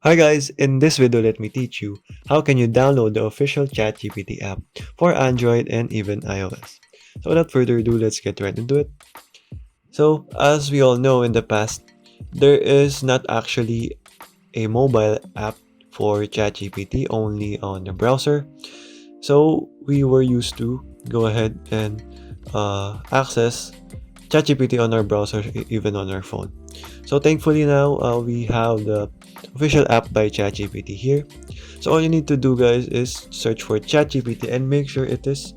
Hi guys, in this video let me teach you how can you download the official ChatGPT app for Android and even iOS. So without further ado, let's get right into it. So as we all know in the past, there is not actually a mobile app for ChatGPT, only on the browser. So we were used to go ahead and access ChatGPT on our browser, even on our phone. So thankfully now we have the official app by ChatGPT here. So all you need to do, guys, is search for ChatGPT and make sure it is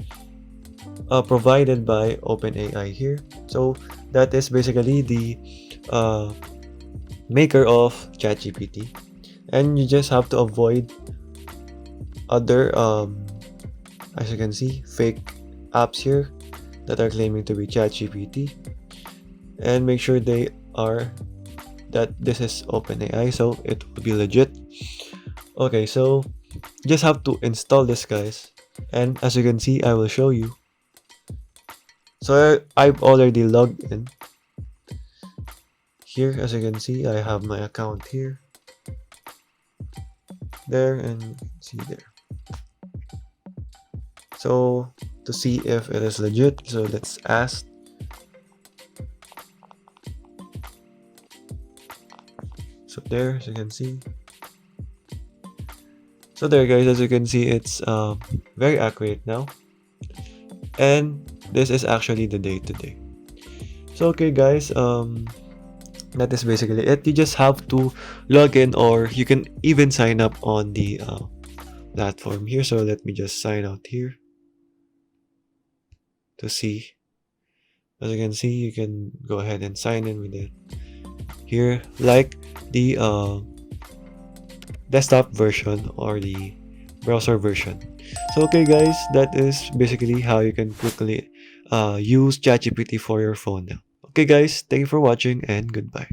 provided by OpenAI here. So that is basically the uh, maker of ChatGPT, and you just have to avoid other, as you can see, fake apps here that are claiming to be ChatGPT, and make sure they are that this is OpenAI, so it will be legit. Okay, so you just have to install this, guys, and as you can see, I will show you. So I've already logged in here. As you can see, I have my account here, there, and you can see there. So to see if it is legit, so let's ask. So there, as you can see. So there, guys, as you can see, it's very accurate now, and this is actually the day today. So okay, guys, that is basically it. You just have to log in, or you can even sign up on the platform here. So let me just sign out here to see. As you can see, you can go ahead and sign in with it here, like the desktop version or the browser version. So okay, guys, that is basically how you can quickly use ChatGPT for your phone now. Okay, guys, thank you for watching and goodbye.